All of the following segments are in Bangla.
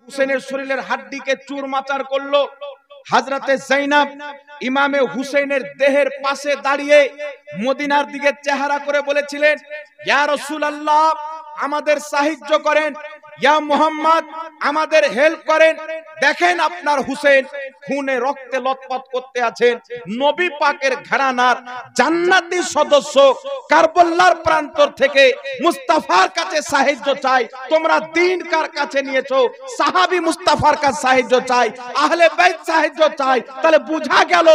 হুসেনের শরীরের হাড্ডিকে চুরমাচার করলো। হযরতে যায়েনব ইমামে হুসেনের দেহের পাশে দাঁড়িয়ে মদিনার দিকে চেহারা করে বলেছিলেন, ইয়া রাসূলুল্লাহ, আমাদের সাহায্য করেন, ইয়া মুহাম্মদ আমাদের হেল্প করেন। দেখেন আপনার হুসেন খুনে রক্তে লতপত করতে আছেন। নবী পাকের ঘরানার জান্নাতি সদস্য কারবালার প্রান্তর থেকে মুস্তাফার কাছে সাহায্য চাই। তোমরা দ্বীন কার কাছে নিয়েছো? সাহাবী মুস্তাফার কাছে সাহায্য চাই, আহলে বাইত সাহায্য চাই। তাহলে বুঝা গেল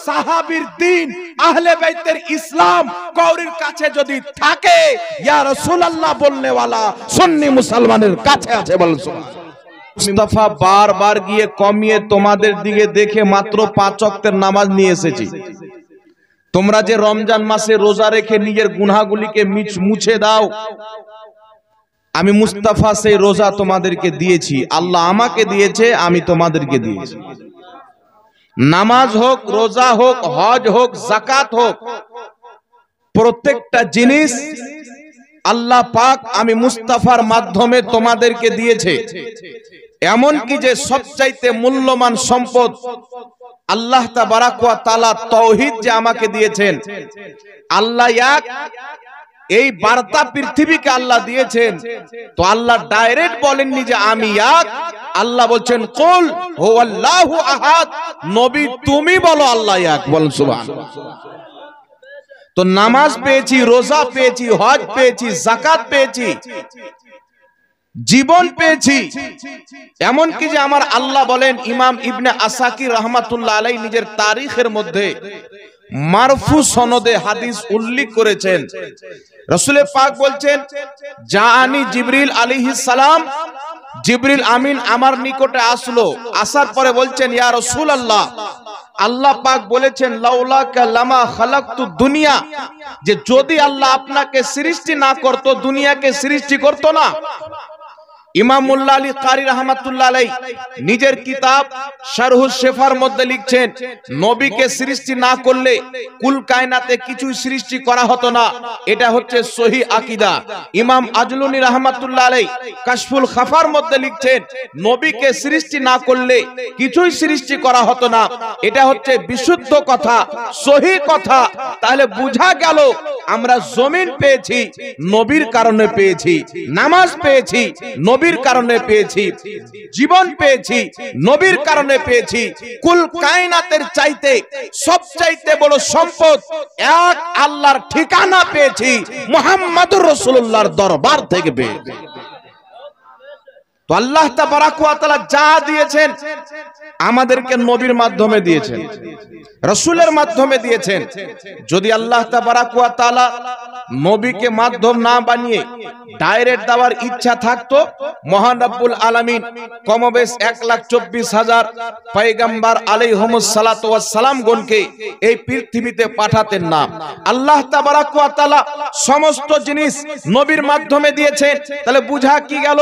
সাহাবীর দ্বীন, আহলে বাইতের ইসলাম কওরির কাছে যদি থাকে, ইয়া রাসূলুল্লাহ বলনেওয়ালা সুন্নি মুসলমানের কাছে আছে। বলুন সুবহানাল্লাহ। মুস্তাফা বারবার গিয়ে কমিয়ে তোমাদের দিকে দেখে মাত্র 5 ওয়াক্তের নামাজ নিয়ে এসেছি। তোমরা যে রমজান মাসে রোজা রেখে নিজের গুনাহগুলিকে মুছে দাও, আমি মুস্তাফা সেই রোজা তোমাদেরকে দিয়েছি। আল্লাহ আমাকে দিয়েছে, আমি তোমাদেরকে দিয়েছি। নামাজ হোক, রোজা হোক, হজ হোক, যাকাত হোক, প্রত্যেকটা জিনিস আল্লাহ পাক আমি মুস্তাফার মাধ্যমে তোমাদেরকে দিয়েছে। এমন কি যে সবচাইতে মূল্যবান সম্পদ আল্লাহ তাবারাক ওয়া তাআলা তাওহীদ যে আমাকে দিয়েছেন, আল্লাহ এক, এই বার্তা পৃথিবীকে আল্লাহ দিয়েছেন। তো আল্লাহ ডাইরেক্ট বলেননি যে আমি এক, আল্লাহ বলছেন কুল হুয়াল্লাহু আহাদ। নবী তুমি বলো আল্লাহ এক। বলুন সুবহানাল্লাহ। তো নামাজ পেয়েছি, রোজা পেয়েছি, হজ পেয়েছি, যাকাত পেয়েছি, জীবন পেয়েছি। এমন কি যে আমার আল্লাহ বলেন, ইমাম ইবনে আসাকির রাহমাতুল্লাহ আলাইহি নিজের তারিখের মধ্যে মারফু সনদে হাদিস উল্লেখ করেছেন। রাসূল পাক বলছেন, জাআনি জিবরিল আলাইহিস সালাম, জিবরিল আমিন আমার নিকটে আসলো। আসার পরে বলছেন, ইয়া রাসূলুল্লাহ, আল্লাহ পাক বলেছেন লাউলাকা লামা খালাকতু দুনিয়া, যে যদি আল্লাহ আপনাকে সৃষ্টি না করত, দুনিয়াকে সৃষ্টি করত না। ইমাম মুল্লা আলী কারি রাহমাতুল্লাহ আলাইহি নিজের কিতাব শারহুস শিফার মধ্যে লিখছেন, নবীকে সৃষ্টি না করলে কুল কায়নাতে কিছু সৃষ্টি করা হতো না। এটা হচ্ছে সহিহ আকীদা। ইমাম আজলুনী রাহমাতুল্লাহ আলাইহি কাশফুল খাফার মধ্যে লিখছেন, নবীকে সৃষ্টি না করলে কিছুই সৃষ্টি করা হতো না। এটা হচ্ছে বিশুদ্ধ কথা, সহিহ কথা। তাহলে বুঝা গেল আমরা জমিন পেয়েছি নবীর কারণে পেয়েছি, নামাজ পেয়েছি নবীর কারণে পেয়েছি, জীবন পেয়েছি নবীর কারণে পেয়েছি। কুল কায়নাতের চাইতে সবচাইতে বড় সম্পদ এক আল্লাহর ঠিকানা পেয়েছি, মুহাম্মদুর রাসূলুল্লাহর দরবার থেকে পেয়েছি। তো আল্লাহ তাবারাক ওয়া তাআলা যা দিয়েছেন আমাদেরকে নবীর মাধ্যমে দিয়েছেন, রাসূলের মাধ্যমে দিয়েছেন। যদি আল্লাহ তাবারাক ওয়া তাআলা নবীকে মাধ্যম না বানিয়ে ডাইরেক্ট দেওয়ার ইচ্ছা থাকতো, মহান রব্বুল আলামিন কমবেশ 1,24,000 পয়গম্বর আলাইহিমুস সালাতু ওয়াস সালাম গণকে এই পৃথিবীতে পাঠাতেন না। আল্লাহ তাবারাক ওয়া তাআলা সমস্ত জিনিস নবীর মাধ্যমে দিয়েছেন। তাহলে বুঝা কি গেল,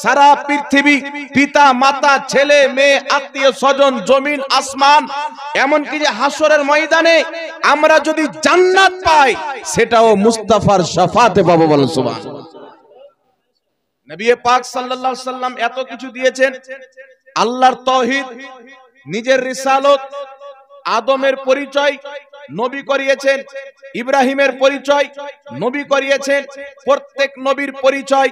সারা পৃথিবী, পিতা মাতা, ছেলে মেয়ে, আত্মীয় স্বজন, জমিন আসমান, এমনকি যে হাসরের ময়দানে আমরা যদি জান্নাত পাই, সেটাও মুস্তাফার শাফাতে পাবো। বলেন সুবহানাল্লাহ। নবী পাক সাল্লাল্লাহু আলাইহি সাল্লাম এত কিছু দিয়েছেন। আল্লাহর তাওহীদ, নিজের রিসালত, আদমের পরিচয় নবী করিয়েছেন, ইব্রাহিমের পরিচয় নবী করিয়েছেন, প্রত্যেক নবীর পরিচয়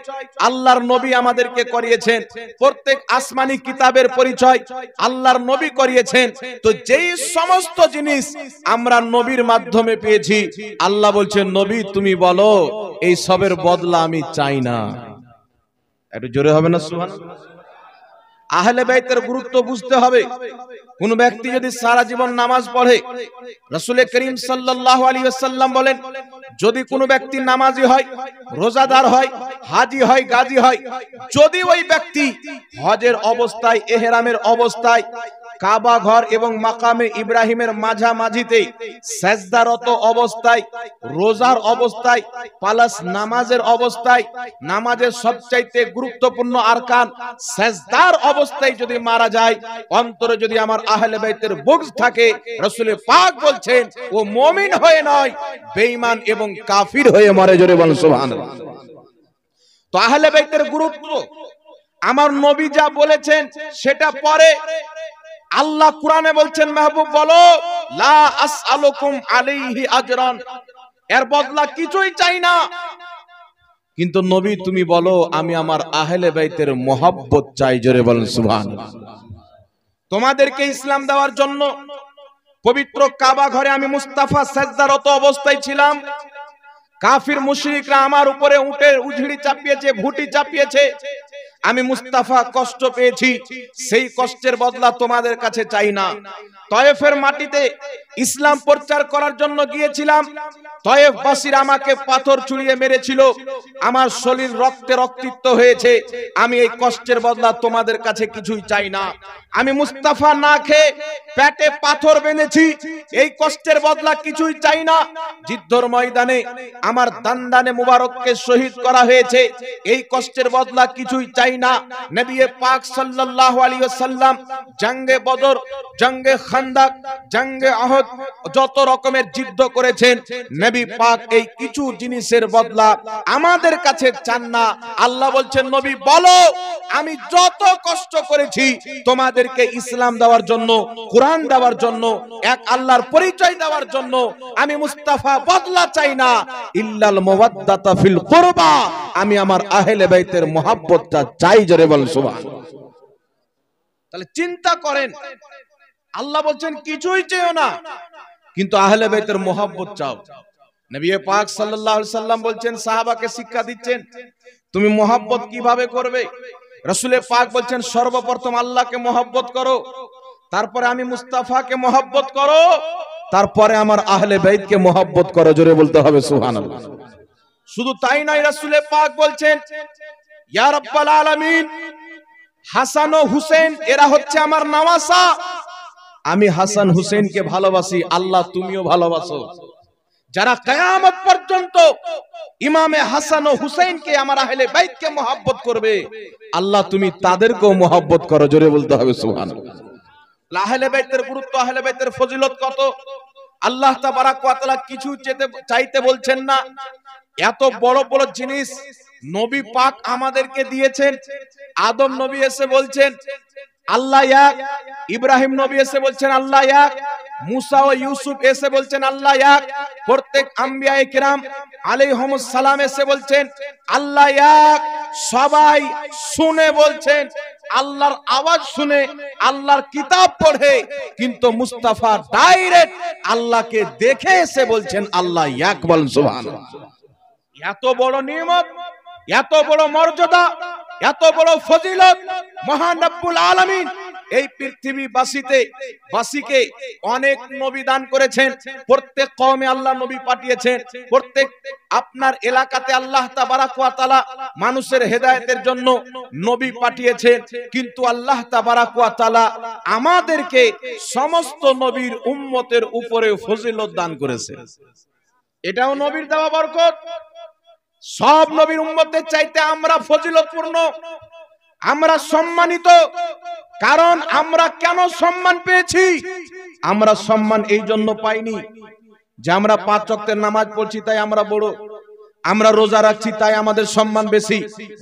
আল্লাহর নবী আমাদেরকে করিয়েছেন, প্রত্যেক আসমানি কিতাবের পরিচয় আল্লাহর নবী করিয়েছেন। তো যেই সমস্ত জিনিস আমরা নবীর মাধ্যমে পেয়েছি, আল্লাহ বলছেন নবী তুমি বলো এই সবের বদলা আমি চাই না। একটু জোরে হবে না সুবহানাল্লাহ। আহলে বাইতের গুরুত্ব বুঝতে হবে। কোন ব্যক্তি যদি সারা জীবন নামাজ পড়ে, রাসূল করিম সাল্লাল্লাহু আলাইহি ওয়াসাল্লাম বলেন, যদি কোনো ব্যক্তি নামাজি হয়, রোজাদার হয়, হাজী হয়, গাজী হয়, যদি ওই ব্যক্তি হজের অবস্থায়, ইহরামের অবস্থায় কাবা ঘর এবং মাকামে ইব্রাহিমের মাঝামাঝিতে সেজদারত অবস্থায়, রোজার অবস্থায়, প্লাস নামাজের অবস্থায়, নামাজের সবচাইতে গুরুত্বপূর্ণ আরকান সেজদার অবস্থায় যদি মারা যায়, অন্তরে যদি আমার আহলে বাইতের বুগজ থাকে, রাসূল পাক বলছেন ও মুমিন হয়ে নয়, বেঈমান এবং কাফির হয়ে মরে। জোরে বলেন সুবহানাল্লাহ। তো আহলে বাইতের গুরুত্ব, আমার নবী যা বলেছেন সেটা পরে আল্লাহ কোরআনে বলছেন, মাহবুব বলো লা আসআলুকুম আলাইহি আজরান, এর বদলা কিছুই চাই না। কিন্তু নবী তুমি বলো আমি আমার আহলে বাইতের মহব্বত চাই। জোরে বলেন সুবহানাল্লাহ। তোমাদেরকে ইসলাম দেওয়ার জন্য পবিত্র কাবা ঘরে আমি মুস্তাফা সাজদারত অবস্থায় ছিলাম। কাফির মুশরিকরা আমার উপরে উটের উঝড়ি চাপিয়েছে, ভুটি চাপিয়েছে, আমি মুস্তাফা কষ্ট পেয়েছি। সেই কষ্টের বদলা তোমাদের কাছে চাই না। তয়েফের মাটিতে ইসলাম প্রচার করার জন্য গিয়েছিলাম। তয়েফবাসীরা আমাকে পাথর ছুঁড়িয়ে মেরেছিল, আমার শরীর রক্তে রক্তিত হয়েছে। আমি এই কষ্টের বদলা তোমাদের কাছে কিছুই চাই না। আমি মুস্তাফা না খেয়ে পেটে পাথর বেঁধেছি, এই কষ্টের বদলা কিছুই চাই না। যুদ্ধের ময়দানে আমার দান্দানে মুবারককে শহীদ করা হয়েছে, এই কষ্টের বদলা কিছুই চাই না। নবী পাক সাল্লাল্লাহু আলাইহি ওয়াসাল্লাম জঙ্গে বদর, জঙ্গে খান্দাক, জঙ্গে আহদ যত রকমের যুদ্ধ করেছেন, নবী পাক এই কিছু জিনিসের বদলা আমাদের কাছে চান না। আল্লাহ বলছেন নবী বলো আমি যত কষ্ট করেছি তোমাদেরকে ইসলাম দেওয়ার জন্য, কোরআন দেওয়ার জন্য, এক আল্লাহর পরিচয় দেওয়ার জন্য, আমি মুস্তাফা বদলা চাই না। ইল্লাল মাওয়াদ্দাতা ফিল কুরবা, আমি আমার আহলে বাইতের মহব্বতটা চাই। জোরে বলেন সুবহানাল্লাহ। তাহলে চিন্তা করেন, আল্লাহ বলছেন কিছুই চেয়েও না কিন্তু আহলে বাইতের মহব্বত চাও। নবী পাক সাল্লাল্লাহু আলাইহি সাল্লাম বলছেন, সাহাবাকে শিক্ষা দিচ্ছেন তুমি মহব্বত কিভাবে করবে। রাসূল পাক বলছেন সর্বপ্রথম আল্লাহকে মহব্বত করো, তারপরে আমি মুস্তাফাকে মহব্বত করো, তারপরে আমার আহলে বাইতকে মহব্বত করো। জোরে বলতে হবে সুবহানাল্লাহ। শুধু তাই নয়, রাসূল পাক বলছেন ইয়া রাব্বাল আলামিন, হাসান ও হুসেন এরা হচ্ছে আমার নওয়াসা, আমি হাসান হুসেনকে ভালোবাসি, আল্লাহ তুমিও ভালোবাসো। যারা কিয়ামত পর্যন্ত ইমামে হাসান ও হুসেনকে আমার আহলে বাইতকে মহব্বত করবে, আল্লাহ তুমি তাদেরকেও মহব্বত করো। জোরে বলতে হবে সুবহানাল্লাহ। আহলে বাইতের গুরুত্ব, আহলে বাইতের ফজিলত কত আল্লাহ তাবারাক ওয়া তাআলা কিছু চাইতে বলছেন না। এত বড় বড় জিনিস নবী পাক আমাদেরকে দিয়েছেন। আদম নবী এসে বলছেন আল্লাহ এক, ইব্রাহিম নবী এসে বলছেন আল্লাহ এক, মুসা ও ইউসুফ এসে বলছেন আল্লাহ এক, প্রত্যেক আম্বিয়ায়ে কিরাম আলাইহিমুস সালাম এসে বলছেন আল্লাহ এক। সবাই শুনে বলছেন, আল্লাহর আওয়াজ শুনে, আল্লাহর কিতাব পড়ে, কিন্তু মুস্তাফা ডাইরেক্ট আল্লাহকে দেখে এসে বলছেন আল্লাহ এক। বলেন সুবহানাল্লাহ। এত বড় নিয়ামত, এত বড় মর্যাদা, এত বড় ফজিলত মহান রব্বুল আলামিন এই পৃথিবীবাসীকে অনেক নবী দান করেছেন। প্রত্যেক কওমে আল্লাহ নবী পাঠিয়েছেন। প্রত্যেক আপনার এলাকাতে আল্লাহ তাবারাক ওয়া তাআলা মানুষের হেদায়েতের জন্য নবী পাঠিয়েছেন। কিন্তু আল্লাহ তাবারাক ওয়া তাআলা আমাদেরকে সমস্ত নবীর উম্মতের উপরে ফজিলত দান করেছেন। এটাও নবীর দেওয়া বরকত। সব নবীর উম্মতের চাইতে আমরা ফজিলতপূর্ণ, আমরা সম্মানিত। কারণ আমরা কেন সম্মান পেয়েছি? আমরা সম্মান এই জন্য পাইনি যে আমরা 5 ওয়াক্তের নামাজ পড়ছি তাই আমরা বড়, আমরা রোজা রাখছি তাই আমাদের সম্মান বেশি।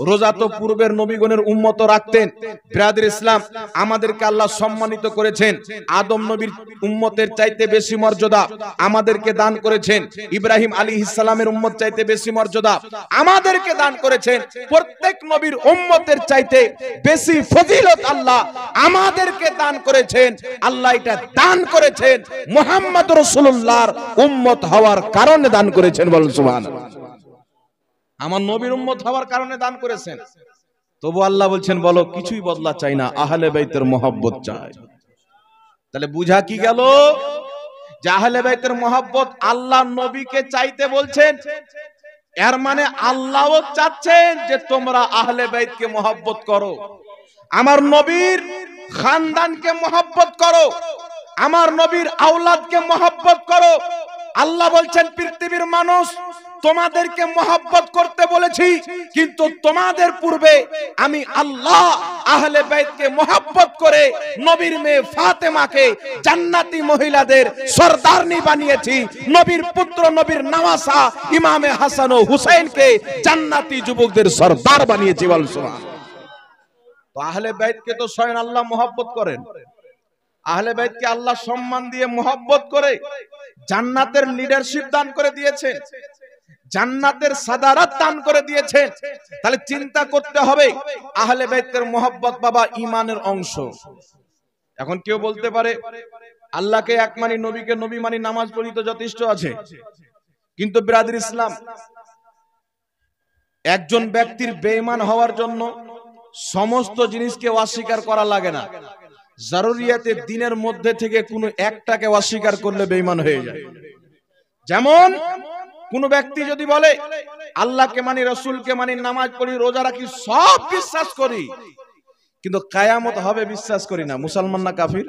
রোজা তো পূর্বের নবীগণের উম্মত রাখতেন। ব্রাদার ইসলাম, আমাদেরকে আল্লাহ সম্মানিত করেছেন। আদম নবীর উম্মতের চাইতে বেশি মর্যাদা আমাদেরকে দান করেছেন। ইব্রাহিম আলাইহিস সালামের উম্মত চাইতে বেশি মর্যাদা আমাদেরকে দান করেছেন। প্রত্যেক নবীর উম্মতের চাইতে বেশি ফজিলত আল্লাহ আমাদেরকে দান করেছেন। আল্লাহ এটা দান করেছেন মুহাম্মদ রাসূলুল্লাহর উম্মত হওয়ার কারণে দান করেছেন। বলেন সুবহানাল্লাহ। আমার নবীর উম্মত হওয়ার কারণে দান করেছেন। তবু আল্লাহ বলছেন বলো কিছুই বদলা চাই না, আহলে বাইতের মহব্বত চাই। তাহলে বুঝা কি গেল যে আহলে বাইতের মহব্বত আল্লাহ নবীকে চাইতে বলছেন। এর মানে আল্লাহও চাচ্ছেন যে তোমরা আহলে বাইতকে মহব্বত করো, আমার নবীর খানদানকে মহব্বত করো, আমার নবীর আওলাদকে মহব্বত করো। আল্লাহ বলছেন পৃথিবীর মানুষ তোমাদেরকে মহব্বত করতে বলেছি, কিন্তু তোমাদের পূর্বে আমি আল্লাহ আহলে বাইতকে মহব্বত করে নবীর মেয়ে ফাতেমাকে জান্নাতি মহিলাদের সরদারনি বানিয়েছি। নবীর পুত্র, নবীর নওয়াসা ইমামে হাসান ও হুসাইনকে জান্নাতি যুবকদের সরদার বানিয়েছি। বল সুবহানাল্লাহ। তো আহলে বাইতকে তো স্বয়ং আল্লাহ মহব্বত করেন। আহলে বাইতকে আল্লাহ সম্মান দিয়ে মহব্বত করে জান্নাতের লিডারশিপ দান করে দিয়েছেন, জান্নাতের সাদারাত দান করে দিয়েছেন। তাহলে চিন্তা করতে হবে আহলে বাইতের মহব্বত বাবা ঈমানের অংশ। এখন কেউ বলতে পারে আল্লাহকে এক মানি, নবীকে নবী মানি, নামাজ পড়ি তো যথেষ্ট আছে। কিন্তু বিরাদর ইসলাম, একজন ব্যক্তির বেঈমান হওয়ার জন্য সমস্ত জিনিসকে অস্বীকার করা লাগে না। জরুরিয়াতের দিনের মধ্যে থেকে কোনো একটাকে অস্বীকার করলে বেঈমান হয়ে যায়। যেমন কোন ব্যক্তি যদি বলে আল্লাহকে মানি, রাসূলকে মানি, নামাজ পড়ি, রোজা রাখি, সব বিশ্বাস করি, কিন্তু কিয়ামত হবে বিশ্বাস করি না, মুসলমান না কাফির?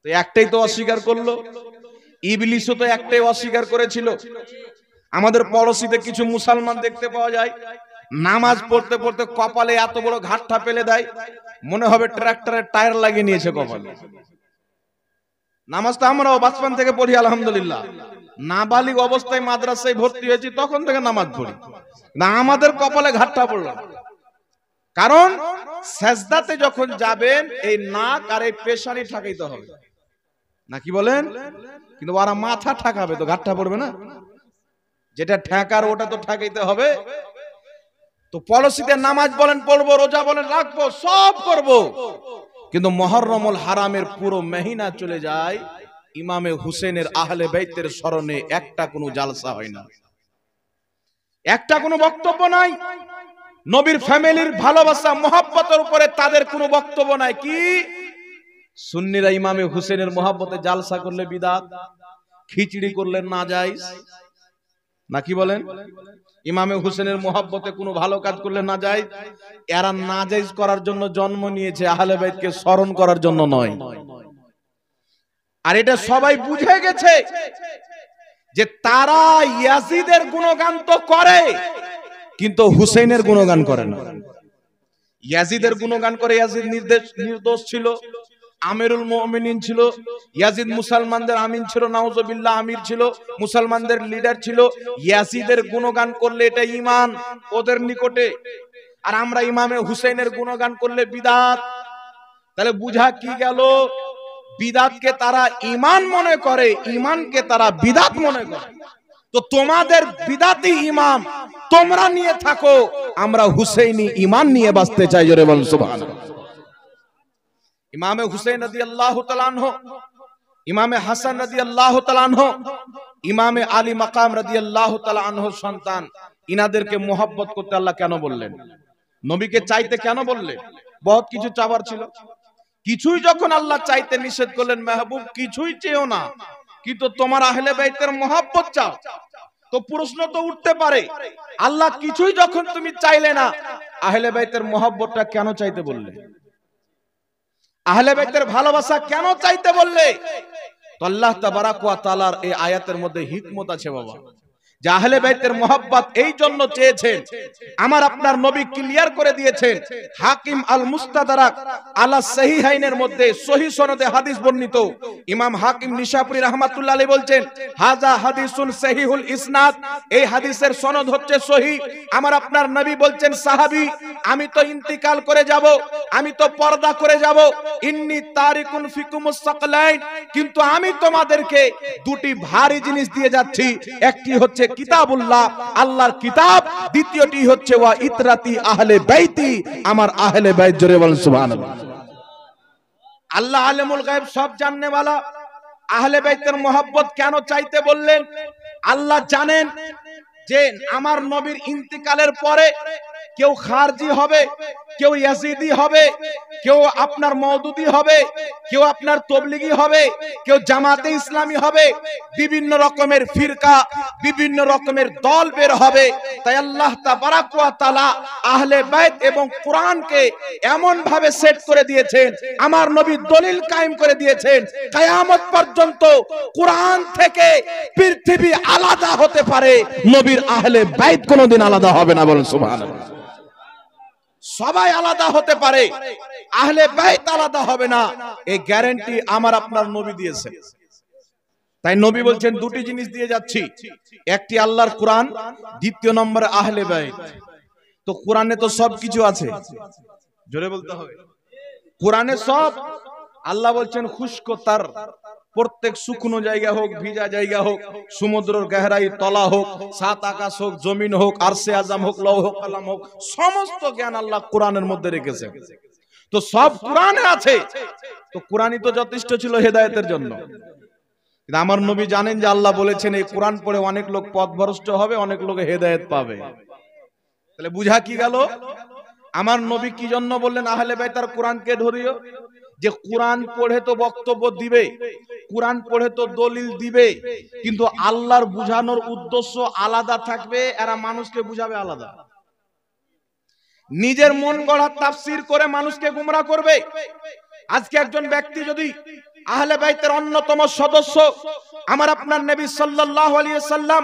তো একটাই তো অস্বীকার করলো। ইবলিসও তো একটাই অস্বীকার করেছিল। আমাদের পড়োশিতে কিছু মুসলমান দেখতে পাওয়া যায়, নামাজ পড়তে পড়তে কপালে এত বড় ঘাটটা ফেলে দেয়, মনে হবে ট্রাক্টরের টায়ার লাগিয়ে নিয়েছে কপালে। নামাজটা আমরাও বাচপান থেকে পড়ি আলহামদুলিল্লাহ, নাবালিগ অবস্থায় মাদ্রাসায় ভর্তি হয়েছি তখন থেকে নামাজ পড়ি, না আমাদের কপালে ঘাটটা পড়লো। কারণ সেজদাতে যখন যাবেন এই নাক আর এই পেশানি ঠাকাইতে হবে, নাকি বলেন? কিন্তু ওরা মাথা ঠাকাবে তো ঘাটটা পড়বে না, যেটা ঠেকার ওটা তো ঠাকাইতে হবে। তো পলিসিতে নামাজ বলেন পড়বো, রোজা বলেন রাখবো, সব করব, কিন্তু মুহররমুল হারামের পুরো মহিনা চলে যায়, ইমামে হুসেনের আহলে বাইতের স্মরণে একটা কোনো জালসা হয় না, একটা কোনো বক্তব্য নাই। নবীর ফ্যামিলির ভালোবাসা মহব্বতের উপরে তাদের কোনো বক্তব্য নাই। কি সুন্নিরা ইমামে হুসেনের মহব্বতে জালসা করলে বিদাত, খিচড়ি করলে নাজায়েজ, নাকি বলেন? ইমামে হুসেনের মহব্বতে কোনো ভালো কাজ করলে নাজায়েজ। এরা নাজায়েজ করার জন্য জন্ম নিয়েছে, আহলে বাইতকে স্মরণ করার জন্য নয়। আর এটা সবাই বুঝে গেছে যে তারা ইয়াজিদের গুণগান তো করে, কিন্তু হুসেনের গুণগান করে না। ইয়াজিদের গুণগান করে, ইয়াজিদ নির্দোষ ছিল, আমিরুল মুমিনিন ছিল, ইয়াজিদ মুসলমানদের আমিন ছিল, নাউজুবিল্লাহ আমির ছিল, মুসলমানদের লিডার ছিল। ইয়াজিদের গুণগান করলে এটা ঈমান ওদের নিকটে, আর আমরা ইমামে হুসেনের গুণগান করলে বিদাত। তাহলে বুঝা কি গেল? বিদাতকে তারা ঈমান মনে করে, ঈমানকে তারা বিদাত মনে করে। তো তোমাদের বিদাতি ইমাম তোমরা নিয়ে থাকো, আমরা হুসেইনি ঈমান নিয়ে বাঁচতে চাই। জোরে বল সুবহানাল্লাহ। ইমামে হুসেন রাদিয়াল্লাহু তাআলা আনহু, ইমামে হাসান রাদিয়াল্লাহু তাআলা আনহু, ইমামে আলী মাকাম রাদিয়াল্লাহু তাআলা আনহুর সন্তান, ইনাদেরকে মোহাব্বত করতে আল্লাহ কেন বললেন? নবীকে চাইতে কেন বললেন? বহুত কিছু চাবার ছিল, কিছুই যখন আল্লাহ চাইতে নিষেধ করলেন, মেহবুব কিছুই চেয়েও না, কিন্তু তোমার আহলে বাইতের মোহাব্বত চাও। তো প্রশ্ন তো উঠতে পারে, আল্লাহ কিছুই যখন তুমি চাইলে না, আহলে বাইতের মোহাব্বতটা কেন চাইতে বললে? আহলে বাইতের ভালোবাসা কেন চাইতে বললে? তো আল্লাহ তাবারাক ওয়া তাআলার এই আয়াতের মধ্যে হিকমত আছে বাবা, যে আহলে বাইতের মোহাব্বত এই জন্য চেয়েছেন, আমার আপনার নবী ক্লিয়ার করে দিয়েছেন। হাকিম আল মুস্তাদরাক আলা সহিহাইনের মধ্যে সহিহ সনদে হাদিস বর্ণিত, ইমাম হাকিম নিশাপুরী রাহমাতুল্লাহ আলাইহি বলছেন, হাযা হাদিসুন সহিহুল ইসনাদ, এই হাদিসের সনদ হচ্ছে সহিহ। আমার আপনার নবী বলছেন, সাহাবী আমি তো ইন্তিকাল করে যাব, আমি তো পর্দা করে যাব, ইন্নী তারিকুন ফিকুমুস সাকলাইন, কিন্তু আমি তোমাদেরকে দুটি ভারী জিনিস দিয়ে যাচ্ছি, একটি হচ্ছে কিতাবুল্লাহ, আল্লাহর কিতাব, দ্বিতীয়টি হচ্ছে ওয়া ইতরাতি আহলে বাইতি, আমার আহলে বাইত। জোরে বলেন সুবহানাল্লাহ। আল্লাহ আলিমুল গায়ব, সব জাননে ওয়ালা, আহলে বাইতের মোহাব্বত কেন চাইতে বললেন? আল্লাহ জানেন যে আমার নবীর ইন্তিকালের পরে কেউ খারজি হবে, কেউ ইয়াজিদি হবে, কেউ আপনার মওদুদি হবে, কেউ আপনার তবলিগি হবে, কেউ জামাতে ইসলামী হবে, বিভিন্ন রকমের ফিরকা, বিভিন্ন রকমের দল বের হবে। তাই আল্লাহ তাবারাক ওয়া তাআলা আহলে বাইত এবং কোরআনকে এমন ভাবে সেট করে দিয়েছেন, আমার নবী দলিল কায়েম করে দিয়েছেন, কিয়ামত পর্যন্ত কোরআন থেকে পৃথিবী আলাদা হতে পারে, নবীর আহলে বাইত কোনোদিন আলাদা হবে না। বলেন সুবহানাল্লাহ। সবাই আলাদা হতে পারে, আহলে বাইত আলাদা হবে না, এই গ্যারান্টি আমার আপনার নবী দিয়েছেন। তাই নবী বলছেন দুটি জিনিস দিয়ে যাচ্ছি, একটি আল্লাহর কোরআন, দ্বিতীয় নম্বরে আহলে বাইত। তো কোরআনে তো সবকিছু আছে, জোরে বলতে হবে। কোরআনে সব আল্লাহ বলছেন খুশক তার, প্রত্যেক শুকনো জায়গা হোক, ভিজা জায়গা হোক, সমুদ্রের গহরাই তলা হোক, সাত আকাশ হোক, জমিন হোক, আরশে আজম হোক, লৌহ কলম হোক, সমস্ত জ্ঞান আল্লাহ কোরআনের মধ্যে রেখেছে। তো সব কোরআনে আছে, তো কোরআনই তো যথেষ্ট ছিল হেদায়েতের জন্য। আমার নবী জানেন যে আল্লাহ বলেছেন এই কোরআন পড়ে অনেক লোক পথভ্রষ্ট হবে, অনেক লোক হেদায়েত পাবে। তাহলে বুঝা কি গেল? আমার নবী কি জন্য বললেন আহলে বাইত আর কোরআনকে ধরিও? যে কোরআন পড়ে তো বক্তব্য দিবে, কোরআন পড়ে তো দলিল দিবে, কিন্তু আল্লাহর বুঝানোর উদ্দেশ্য আলাদা থাকবে, এরা মানুষকে বুঝাবে আলাদা। নিজের মন গড়া তাফসীর করে মানুষকে গুমরাহ করবে। আজকে একজন ব্যক্তি যদি আহলে বাইতের অন্যতম সদস্য আমার আপনার নবী সাল্লাল্লাহু আলাইহি ওয়াসাল্লাম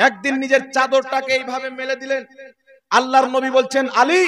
একদিন নিজের চাদরটাকে এইভাবে মেলে দিলেন, আল্লাহর নবী বলছেন আলী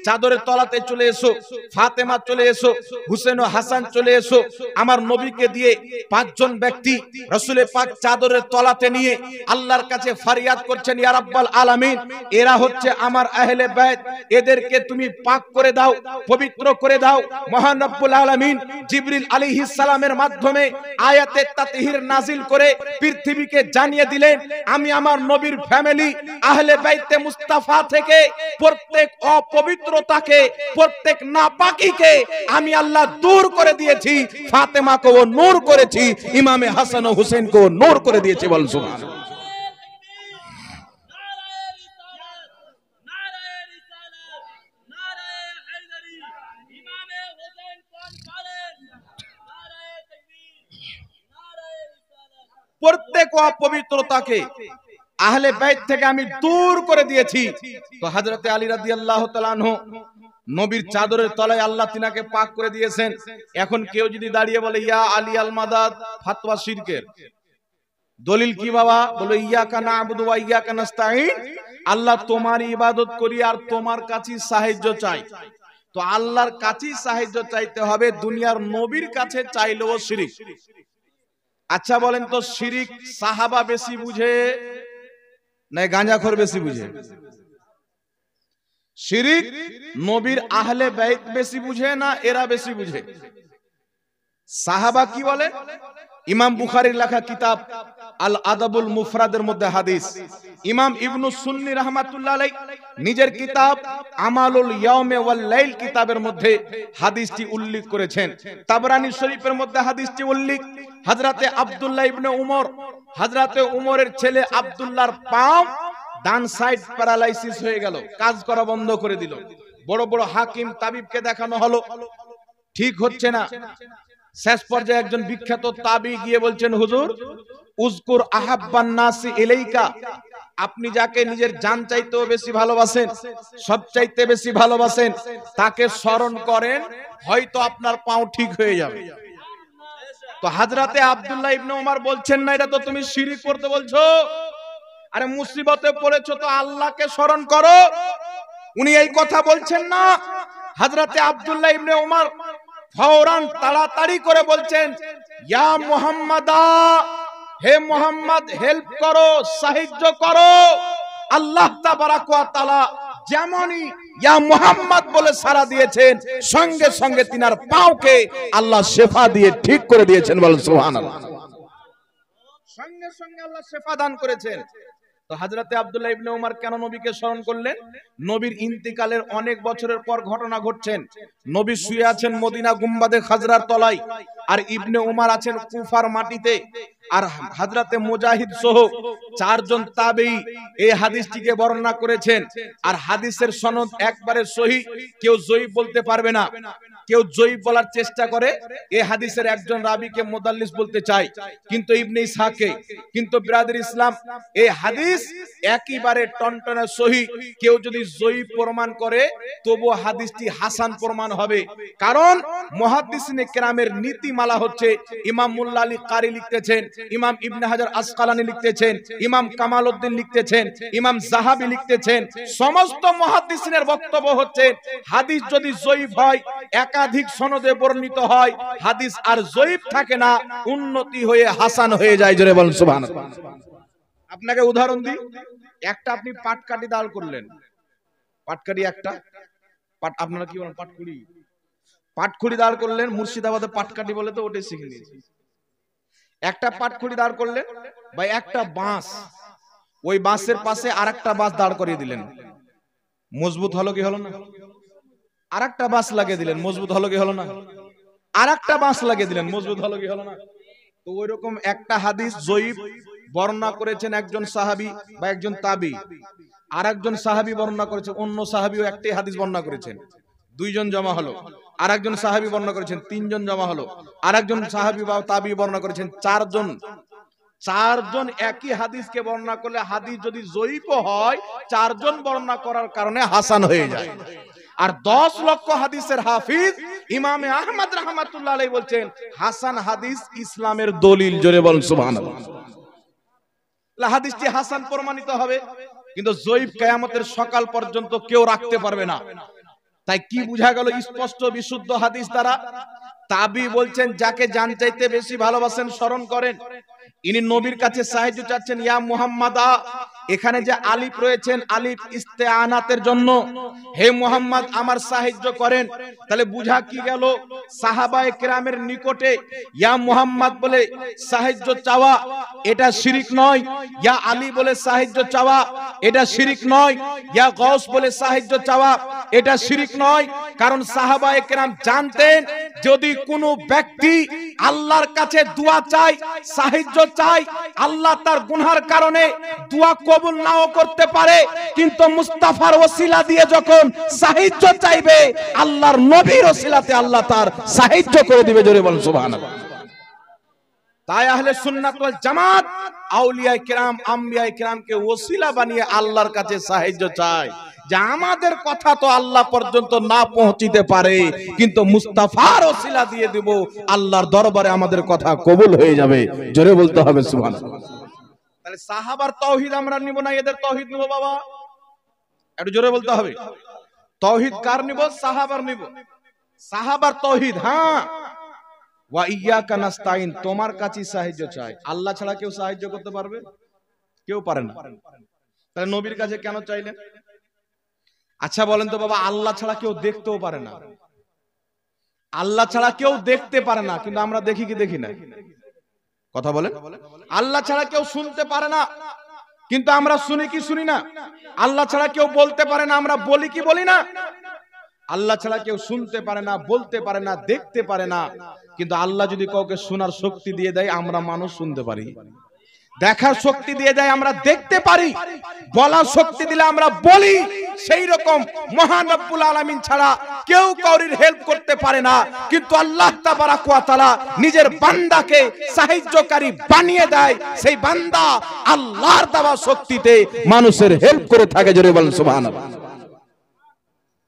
চাদরের তলাতে চলে এসো, ফাতেমা চলে এসো, হুসেন ও হাসান চলে এসো। আমার নবীকে দিয়ে পাঁচজন ব্যক্তি রাসূলে পাক চাদরের তলাতে নিয়ে আল্লাহর কাছে ফরিয়াদ করছেন, ইয়া রাব্বাল আলামিন, এরা হচ্ছে আমার আহলে বাইত, এদেরকে তুমি পাক করে দাও, পবিত্র করে দাও। মহান রব্বুল আলামিন জিবরিল আলাইহিস সালামের মাধ্যমে আয়াতে তাতহির নাজিল করে পৃথিবীকে জানিয়ে দিলেন, আমি আমার নবীর ফ্যামিলি আহলে বাইতে মুস্তাফা থেকে প্রত্যেক অপবিত্রতাকে, প্রত্যেক নাপাকিকে আমি আল্লাহ দূর করে দিয়েছি। ফাতেমাকে ও নূর করেছি, ইমামে হাসান ও হুসেনকে ও নূর করে দিয়েছি। বল সুবহানাল্লাহ। প্রত্যেক অপবিত্রতাকে আহলে বাইত থেকে আমি দূর করে দিয়েছি। তো হযরতে আলী রাদিয়াল্লাহু তাআলা আনহু নবীর চাদরের তলায় আল্লাহ তিনাকে পাক করে দিয়েছেন। এখন কেউ যদি দাঁড়িয়ে বলে ইয়া আলী আল মাদাদ, ফাতওয়া শিরকের। দলিল কি বাবা? বলো ইয়াকা না'বুদু ওয়া ইয়াকা নাস্তাঈন, আল্লাহ তোমার ইবাদত করি আর তোমার কাছেই সাহায্য চাই। তো আল্লাহর কাছেই সাহায্য চাইতে হবে, দুনিয়ার নবীর কাছে চাইলেও শিরক। আচ্ছা বলেন তো শিরক সাহাবা বেশি বুঝে না গাঁজাখোর বেশি বুঝে? শিরক নবীর আহলে বাইত বেশি বুঝে না এরা বেশি বুঝে? সাহাবা কি বলে? ইমাম বুখারীর লেখা কিতাব আল আদাবুল মুফরাদের মধ্যে হাদিস, ইমাম ইবনু সুন্নি রাহমাতুল্লাহ আলাইহি নিজের কিতাব আমালুল ইয়াউমি ওয়াল লাইল কিতাবের মধ্যে হাদিসটি উল্লেখ করেছেন। তাবরানী শরীফের মধ্যে হাদিসটি উল্লেখ। হযরতে আব্দুল্লাহ ইবনে উমর, হযরতে উমরের ছেলে আব্দুল্লাহর পাও ডান সাইড প্যারালাইসিস হয়ে গেল, কাজ করা বন্ধ করে দিল। বড় বড় হাকিম তাবিবকে দেখানো হলো, ঠিক হচ্ছে না। শেষ পর্যায়ে একজন বিখ্যাত তাবি গিয়ে বলছেন, হুজুর উযকুর আহাব্বান নাসি ইলাইকা, আপনি যাকে নিজের জান চাইতেও বেশি ভালোবাসেন, সব চাইতে বেশি ভালোবাসেন, তাকে স্মরণ করেন, হয়তো আপনার পাও ঠিক হয়ে যাবে। তো হযরতে আব্দুল্লাহ ইবনে উমর বলছেন, না এটা তো তুমি শিরক করতে বলছো। আরে মুসিবতে পড়েছো তো আল্লাহকে স্মরণ করো। উনি এই কথা বলছেন না। হযরতে আব্দুল্লাহ ইবনে উমর ফওরান তাড়াতাড়ি করে বলছেন, ইয়া মুহাম্মাদা, হে মুহাম্মদ হেল্প করো, সাহায্য করো। আল্লাহ তাবারাক ওয়া তাআলা যেমনই ইয়া মুহাম্মদ বলে সাড়া দিয়েছেন, সঙ্গে সঙ্গে তিনার পাওকে আল্লাহ শিফা দিয়ে ঠিক করে দিয়েছেন। বল সুবহানাল্লাহ। সঙ্গে সঙ্গে আল্লাহ শিফা দান করেছেন। তো হযরতে আব্দুল্লাহ ইবনে উমর কেন নবীকে স্মরণ করলেন? নবীর ইন্তিকালের অনেক বছরের পর ঘটনা ঘটছেন। নবী শুয়ে আছেন মদিনা গুম্বাদে খাজরার তলায়, আর ইবনে উমর আছেন কুফার মাটিতে। আর হযরতে মুজাহিদ সহ চারজন তাবেঈ এই হাদিসটিকে বর্ণনা করেছেন। আর হাদিসের সনদ একবারে সহিহ, কেউ জয়ীফ বলতে পারবে না। কেউ জয়ীফ বলার চেষ্টা করে, এই হাদিসের একজন রাবীকে মুদাল্লিস বলতে চায়, কিন্তু ইবনে ইসহাকে। কিন্তু বিরাদর ইসলাম, এই হাদিস একেবারে টনটনে সহিহ। কেউ যদি জয়ীফ প্রমাণ করে তবু হাদিসটি হাসান প্রমাণ হবে। কারণ মুহাদ্দিসিনে কেরামের নীতিমালা হচ্ছে, ইমাম মুল্লা আলী কারি লিখতেছেন, ইমাম ইবনে হাজার আসকালানি লিখতেছেন, ইমাম কামাল উদ্দিন লিখতেছেন, ইমাম যাহাবী লিখতেছেন, সমস্ত মুহাদ্দিসিনের বক্তব্য হচ্ছে হাদিস যদি জয়ীফ হয়, একাধিক সনদে বর্ণিত হয়, হাদিস আর জয়ীফ থাকে না, উন্নতি হয়ে হাসান হয়ে যায়। জোরে বলেন সুবহানাল্লাহ। আপনাকে উদাহরণ দিই, একটা আপনি পাটকাঠি দাল করলেন, পাটকাঠি একটা আপনারা কি বলেন? পাটখুড়ি। পাটখুড়ি দাঁড় করলেন, মুর্শিদাবাদে পাটকাঠি বলে তো ওটাই শিখে নিয়েছি। একটা পাটখুড়ি দাঁড় করলেন বা একটা বাঁশ, ওই বাঁশের পাশে আরেকটা বাঁশ দাঁড় করিয়ে দিলেন, মজবুত হলো কি হলো না? আরেকটা বাঁশ লাগিয়ে দিলেন, মজবুত হলো কি হলো না? আরেকটা বাঁশ লাগিয়ে দিলেন, মজবুত হলো কি হলো না? তো ওইরকম একটা হাদিস জয়ীফ বর্ণনা করেছেন একজন সাহাবী বা একজন তাবি, আর একজন সাহাবী বর্ণনা করেছেন, অন্য সাহাবীও একটাই হাদিস বর্ণনা করেছেন, দুইজন জমা হলো। আর একজন সাহাবী বর্ণনা করেছেন, তিনজন জমা হলো। আর একজন সাহাবী বা তাবি বর্ণনা করেছেন, চারজন। চারজন একই হাদিসকে বর্ণনা করলে হাদিস যদি জয়ীফ হয়, চারজন বর্ণনা করার কারণে হাসান হয়ে যায়। আর 10 লক্ষ হাদিসের হাফিজ ইমামে আহমদ রাহমাতুল্লাহ আলাইহি বলছেন, হাসান হাদিস ইসলামের দলিল। জোরে বলেন সুবহানাল্লাহ। হাদিসটি হাসান প্রমাণিত হবে, কিন্তু জয়ীফ কিয়ামতের সকাল পর্যন্ত কেউ রাখতে পারবে না। তাই কি বোঝা গেল স্পষ্ট বিশুদ্ধ হাদিস দ্বারা? তাবি বলছেন, যাকে জান চাইতে বেশি ভালোবাসেন স্মরণ করেন। ইনি নবীর কাছে সাহায্য চাচ্ছেন, ইয়া মুহাম্মাদা। এখানে যে আলিফ রয়েছেন, আলিফ ইস্তেআনাতের জন্য, হে মুহাম্মদ আমার সাহায্য করেন। তাহলে বুঝা কি গেল? সাহাবায়ে কেরামের নিকটে ইয়া মুহাম্মদ বলে সাহায্য চাওয়া এটা শিরক নয়। ইয়া আলী বলে সাহায্য চাওয়া এটা শিরক নয়। ইয়া গাউস বলে সাহায্য চাওয়া এটা শিরক নয়। কারণ সাহাবায়ে কেরাম জানতেন, যদি কোনো ব্যক্তি আল্লাহর কাছে দোয়া চায়, সাহায্য চায়, আল্লাহ তার গুনাহের কারণে দোয়া কবুল নাও করতে পারে, কিন্তু মুস্তাফার ওসিলা দিয়ে যখন সাহায্য চাইবে, আল্লাহর নবীর ওসিলাতে আল্লাহ তার সাহায্য করে দিবে। জোরে বলেন সুবহানাল্লাহ। তাই আহলে সুন্নাত ওয়াল জামাত আউলিয়া কিরাম, আম্বিয়া কিরামকে ওসিলা বানিয়ে আল্লাহর কাছে সাহায্য চায়, যে আমাদের কথা তো আল্লাহ পর্যন্ত না পৌঁছিতে পারে, কিন্তু মুস্তাফার ওসিলা দিয়ে দেব, আল্লাহর দরবারে আমাদের কথা কবুল হয়ে যাবে। জোরে বলতে হবে সুবহানাল্লাহ। তাহলে সাহাবার তাওহীদ আমরা নিব না এদের তাওহীদ নিব? বাবা একটু জোরে বলতে হবে। তাওহীদ কার নিব? সাহাবার নিব। সাহাবার তাওহীদ। হ্যাঁ, ওয়া ইয়াকা নাস্তাইন, তোমার কাছে সাহায্য চাই। আল্লাহ ছাড়া কেউ সাহায্য করতে পারবে? কেউ পারে না। তাহলে নবীর কাছে কেন চাইলেন? আচ্ছা বলেন তো বাবা, আল্লাহ ছাড়া কেউ দেখতেও পারে না, আল্লাহ ছাড়া কেউ দেখতে পারে না, কিন্তু আমরা দেখি কি দেখি না? কথা বলেন। আল্লাহ ছাড়া কেউ শুনতে পারে না, কিন্তু আমরা শুনি কি শুনি না? আল্লাহ ছাড়া কেউ বলতে পারে না, আমরা বলি কি বলি না? আল্লাহ ছাড়া কেউ শুনতে পারে না, বলতে পারে না, দেখতে পারে না, কিন্তু আল্লাহ যদি কাউকে শোনার শক্তি দিয়ে দেয়, আমরা মানুষ শুনতে পারি। দেখার শক্তি দিয়ে দেয়, আমরা দেখতে পারি। বলার শক্তি দিলে আমরা বলি। সেই রকম মহান রব্বুল আলামিন ছাড়া কেউ কাউরির হেল্প করতে পারে না, কিন্তু আল্লাহ তাবারাক ওয়া তাআলা নিজের বান্দাকে সাহায্যকারী বানিয়ে দেয়। সেই বান্দা আল্লাহর দেওয়া শক্তিতে মানুষের হেল্প করে থাকে। জোরে বলেন সুবহানাল্লাহ।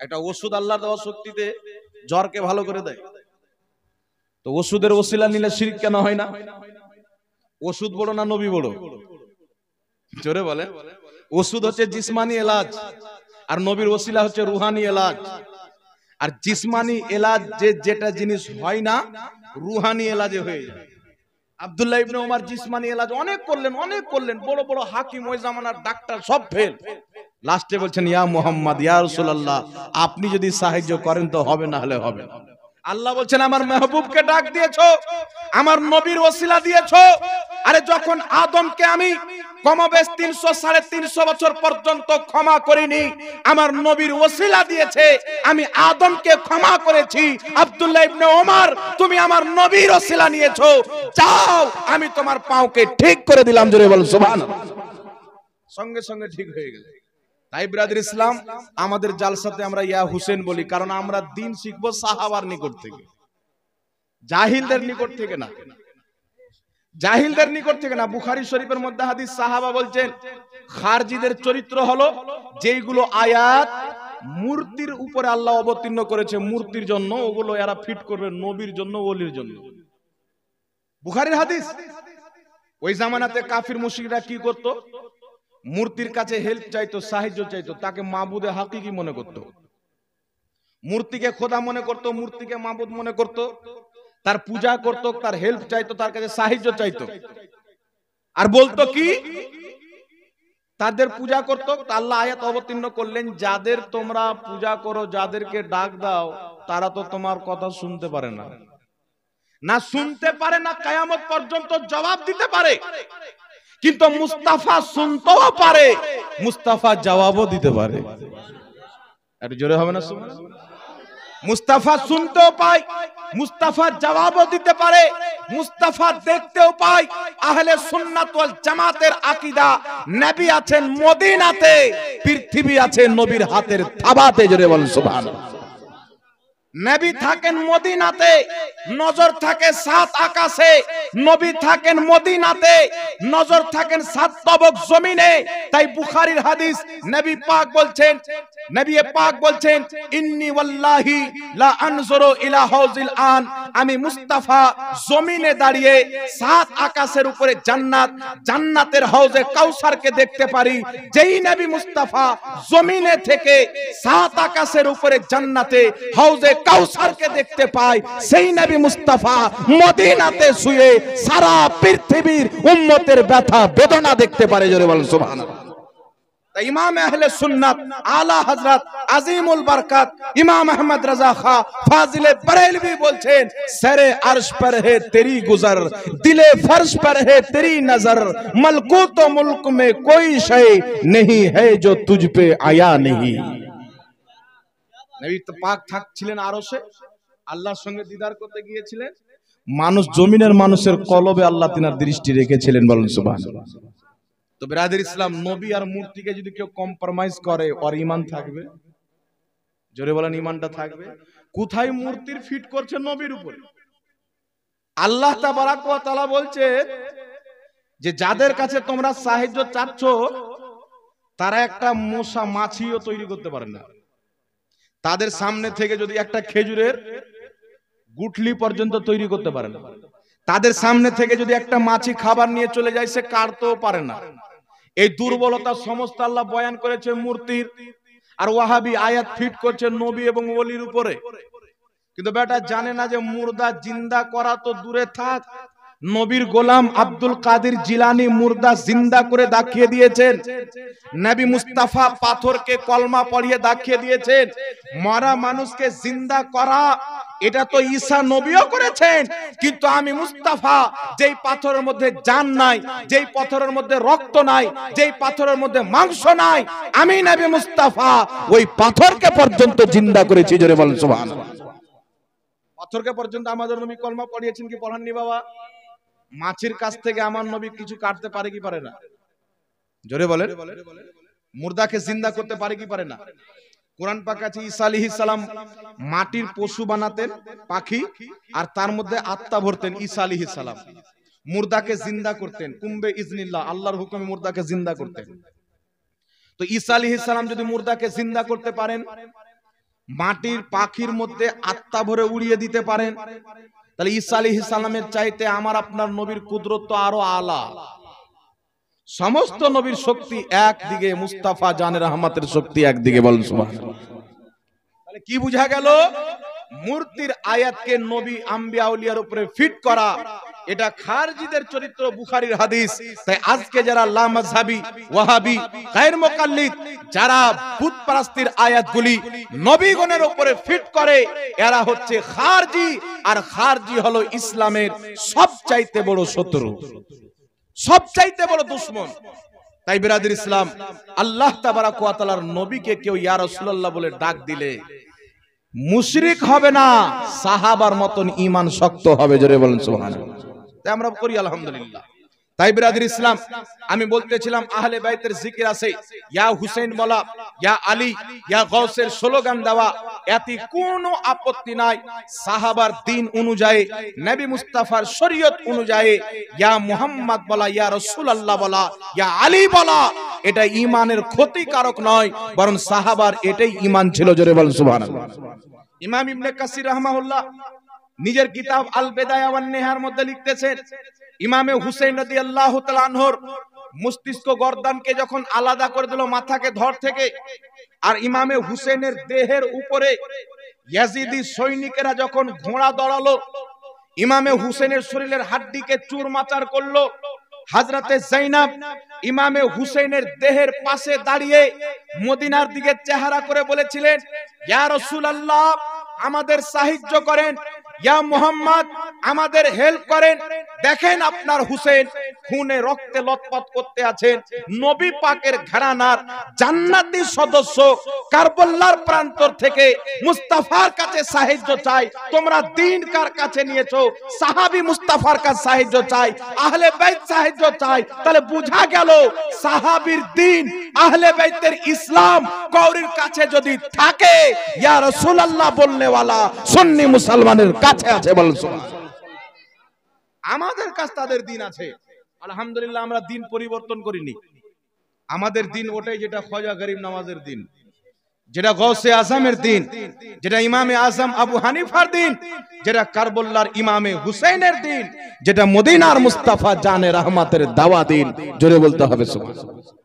একটা ওষুধ আল্লাহর দেওয়া শক্তিতে জ্বরকে ভালো করে দেয়, তো ওষুধের ওসিলা নিলে শিরক কেন হয় না? ওষুধ বড় না নবী বড়? জোরে বলে। ওষুধ হচ্ছে জিসমানি এলাজ, আর নবীর ওসিলা হচ্ছে রুহানি এলাজ। আর জিসমানি এলাজ যেটা জিনিস হয় না, রুহানি এলাজে হয়ে যায়। আব্দুল্লাহ ইবনে ওমর জিসমানি এলাজ অনেক করলেন, বড় বড় হাকিম ওই জামানার ডাক্তার সব ফেল। লাস্টে বলছেন, ইয়া মুহাম্মদ, ইয়া রাসূলুল্লাহ, আপনি যদি সাহায্য করেন তো হবে, না হলে হবে না। আল্লাহ বলছেন, আমার মেহবুবকে ডাক দিয়েছো, আমার নবীর ওসিলা দিয়েছো। আরে যখন আদমকে আমি কমবেশ 300-350 বছর পর্যন্ত ক্ষমা করিনি, আমার নবীর ওসিলা দিয়েছে, আমি আদমকে ক্ষমা করেছি। আব্দুল্লাহ ইবনে ওমর, তুমি আমার নবীর ওসিলা নিয়েছো, যাও আমি তোমার পাওকে ঠিক করে দিলাম। জোরে বল সুবহানাল্লাহ। সঙ্গে সঙ্গে ঠিক হয়ে গেল। তাই ব্রাদার ইসলাম, আমাদের জালসাতে আমরা ইয়া হুসেন বলি, কারণ আমরা দ্বীন শিখবো সাহাবার নিকট থেকে, জাহিলদের নিকট থেকে না। জাহিলদের নিকট থেকে না। বুখারী শরীফের মধ্যে হাদিস, সাহাবা বলছেন, খারজিদের চরিত্র হলো যেইগুলো আয়াত মূর্তির উপরে আল্লাহ অবতীর্ণ করেছে মূর্তির জন্য, ওগুলো এরা ফিট করবে নবীর জন্য, ওলির জন্য। বুখারীর হাদিস। ওই জামানাতে কাফির মুশরিকরা কি করত? মূর্তির কাছে হেল্প চাইতো, সাহায্য চাইতো, তাকে মাবুদে হাকিকি মনে করত, মূর্তিকে খোদা মনে করত, মূর্তিকে মাবুদ মনে করত, তার পূজা করত, তার হেল্প চাইতো, তার কাছে সাহায্য চাইতো। আর বলতো কি? তাদের পূজা করতো। আল্লাহ আয়াত অবতীর্ণ করলেন, যাদের তোমরা পূজা করো, যাদেরকে ডাক দাও, তারা তো তোমার কথা শুনতে পারে না, না শুনতে পারে না কিয়ামত পর্যন্ত জবাব দিতে পারে, কিন্তু মুস্তাফা শুনতেও পারে, মুস্তাফা জবাবও দিতে পারে। আর জোরে হবে না সুবহানাল্লাহ? মুস্তাফা শুনতেও পায়, মুস্তাফা জবাবও দিতে পারে, মুস্তাফা দেখতেও পায়। আহলে সুন্নাত ওয়াল জামাতের আকীদা, নবী আছেন মদিনাতে, পৃথিবী আছে নবীর হাতের থাবাতে। জোরে বলেন সুবহানাল্লাহ। নবী থাকেন মদিনাতে, নজর থাকে সাত আকাশে। নবী থাকেন মদিনাতে, নজর থাকেন সাত তবক জমিনে। তাই বুখারীর হাদিস, নবী পাক বলছেন ইন্নী ওয়াল্লাহি লা আনজুরু ইলা হাউজিল আন, আমি মুস্তাফা জমিনে দাঁড়িয়ে সাত আকাশের উপরে জান্নাতের হাউজে কাউসারকে দেখতে পারি। যেই নবী মুস্তাফা জমিনে থেকে সাত আকাশের উপরে জান্নাতে হাউজে কাউসারকে দেখতে পায়, সেই নবী মুস্তাফা মদিনাতে শুয়ে সারা পৃথিবীর উম্মতের ব্যথা বেদনা দেখতে পারে। জোরে বলেন সুবহানাল্লাহ। ইমাম আহলে সুন্নাত আলা হযরত আজিমুল বরকত ইমাম আহমদ রাজা খা ফাজিলে বরেলভী বলছেন, সরে আরশ पर है तेरी गुजर, दिले फर्श पर है तेरी नजर, मलकूत व मुल्क में कोई शय नहीं है जो तुझ पे आया नहीं। নবী তো পাক থাকছিলেন আরশে, আল্লাহর সঙ্গে দিদার করতে গিয়েছিলেন। মানুষ, জমিনের মানুষের কলবে আল্লাহ তিনার দৃষ্টি রেখেছিলেন। বলেন সুবহানাল্লাহ। তো বিরাদর ইসলাম, নবী আর মূর্তিকে যদি কেউ কম্প্রোমাইজ করে, ওর ঈমান থাকবে? জোরে বলেন, ঈমানটা থাকবে? কোথায় মূর্তির ফিট করছে নবীর উপরে? আল্লাহ তাবারাক ওয়া তাআলা বলছে যে যাদের কাছে তোমরা সাহায্য চাচ্ছ, তারা একটা মশা মাছিও তৈরি করতে পারে না। তাদের সামনে থেকে যদি একটা খেজুরের গুটলি পর্যন্ত তৈরি করতে পারে না। তাদের সামনে থেকে যদি একটা মাছি খাবার নিয়ে চলে যায়, সে কাটতেও পারে না। এই দুর্বলতা সমস্ত আল্লাহ বয়ান করেছে মূর্তির। আর ওয়াহাবি আয়াত ফিট করছে নবী এবং ওলির উপরে। কিন্তু বেটা জানে না যে মুর্দা জিন্দা করা তো দূরে থাক, নবীর গোলাম আব্দুল কাদের জিলানী মুর্দা জিন্দা করে দেখিয়ে দিয়েছেন। নবী মুস্তাফা পাথরকে কলমা পড়িয়ে দেখিয়ে দিয়েছেন। মরা মানুষকে জিন্দা করা, এটা তো ঈসা নবীও করেছেন। কিন্তু আমি মুস্তাফা, যেই পাথরের মধ্যে জান নাই, যেই পাথরের মধ্যে রক্ত নাই, যেই পাথরের মধ্যে মাংস নাই, আমি নবী মুস্তাফা ওই পাথরকে পর্যন্ত জিন্দা করেছি। জোরে বলেন সুবহানাল্লাহ। পাথরকে পর্যন্ত আমাদের নবী কলমা পড়িয়েছেন কি পড়াননি বাবা? মাছির কাছ থেকে আমার নবী কিছু কাটতে পারে কি পারে না? জোরে বলেন। মুর্দাকে জিন্দা করতে পারে কি পারে না? কোরআন পাক আছে ঈসা আলাইহিস সালাম মাটির পশু বানাতেন, পাখি, আর তার মধ্যে আত্মা ভরতেন। ঈসা আলাইহিস সালাম মুর্দাকে জিন্দা করতেন, কুম্বে ইজনিল্লাহ, আল্লাহর হুকুমে মুর্দাকে জিন্দা করতেন। তো ঈসা আলাইহিস সালাম যদি মুর্দাকে জিন্দা করতে পারেন, মাটির পাখির মধ্যে আত্মা ভরে উড়িয়ে দিতে পারেন, তাহলে ঈসা আলাইহিস সালামের চাইতে আমার আপনার নবীর কুদরত তো আরো আলা। সমস্ত নবীর শক্তি একদিকে, মুস্তাফা জানের রহমতের শক্তি একদিকে। বলেন সুবহানাল্লাহ। তাহলে কি বুঝা গেল? মূর্তির আয়াতকে নবী আম্বিয়া আউলিয়ার উপরে ফিট করা, এটা খারজিদের চরিত্র, বুখারীর হাদিস। তাই আজকে যারা লা মাযহাবী, ওয়াহাবী, গায়র মুকাল্লিদ, যারা বুতপারস্তির আয়াতগুলি নবীগণের উপরে ফিট করে, এরা হচ্ছে খারজি। আর খারজি হলো ইসলামের সবচাইতে বড় শত্রু, সবচাইতে বড় দুশমন। তাই বিরাদর ইসলাম, আল্লাহ তাবারাক ওয়া তাআলার নবীকে কেউ ইয়া রাসূলুল্লাহ বলে ডাক দিলে মুশরিক হবে না, সাহাবার মতন ঈমান শক্ত হবে। জোরে বলেন সুবহানাল্লাহ। তাই আমরা করি আলহামদুলিল্লাহ। তাই বিরাদর ইসলাম, আমি বলতেছিলাম আহলে বাইতের জিকির আছে, ইয়া হুসাইন বলা, ইয়া আলী, ইয়া গাউসের স্লোগান দেওয়া, এতে কোনো আপত্তি নাই। সাহাবার দ্বীন অনুযায়ী, নবী মুস্তাফার শরীয়ত অনুযায়ী ইয়া মুহাম্মদ বলা, ইয়া রাসূলুল্লাহ বলা, ইয়া আলী বলা, এটা ঈমানের ক্ষতিকারক নয়, বরং সাহাবার এটাই ঈমান ছিল। জোরে বলেন সুবহানাল্লাহ। ইমাম ইবনে কাসির রাহমাহুল্লাহ নিজের কিতাব আল বিদায়া ওয়ান নিহার মধ্যে লিখতেছেন, ইমামে হুসাইন রাদিয়াল্লাহু তাআলা আনহুর মস্তিষ্ক গর্দানকে যখন আলাদা করে দিল মাথাকে ধর থেকে, আর ইমামে হুসেনের দেহের উপরে ইয়াজিদি সৈনিকেরা যখন ঘোড়া দৌড়ালো, ইমামে হুসেনের শরীরের হাড্ডিকে চুরমাচার করলো, হযরতে যায়েনব ইমামে হুসাইনের দেহের পাশে দাঁড়িয়ে মদিনার দিকে চেহারা করে বলেছিলেন, ইয়া রাসূলুল্লাহ আমাদের সাহায্য করেন, ইয়া মুহাম্মদ আমাদের হেল্প করেন। দেখেন আপনার হুসেন খুনে রক্তে লতপত করতে আছেন। নবী পাকের ঘরানার জান্নাতি সদস্য কারবালার প্রান্তর থেকে মুস্তাফার কাছে সাহায্য চাই। তোমরা দ্বীন কার কাছে নিয়েছো? সাহাবী মুস্তাফার কাছে সাহায্য চাই, আহলে বাইত সাহায্য চাই। তাহলে বোঝা গেল সাহাবীর দ্বীন, আহলে বাইতের ইসলাম কওরির কাছে যদি থাকে, ইয়া রাসূলুল্লাহ বলনেওয়ালা সুন্নি মুসলমানের কাছে আছে। বল সুবহানাল্লাহ। আমাদের কাছে তাদের দিন আছে, আলহামদুলিল্লাহ। আমরা দিন পরিবর্তন করিনি। আমাদের দিন ওটাই যেটা খাজা গরিব নওয়াজের দিন, যেটা গৌসে আজমের দিন, যেটা ইমামে আজম আবু হানিফার দিন, যেটা কারবালার ইমামে হুসাইনের দিন, যেটা মদিনার মুস্তাফা জানে রহমতের দাওয়া দিন। জোরে বলতে হবে সুবহানাল্লাহ।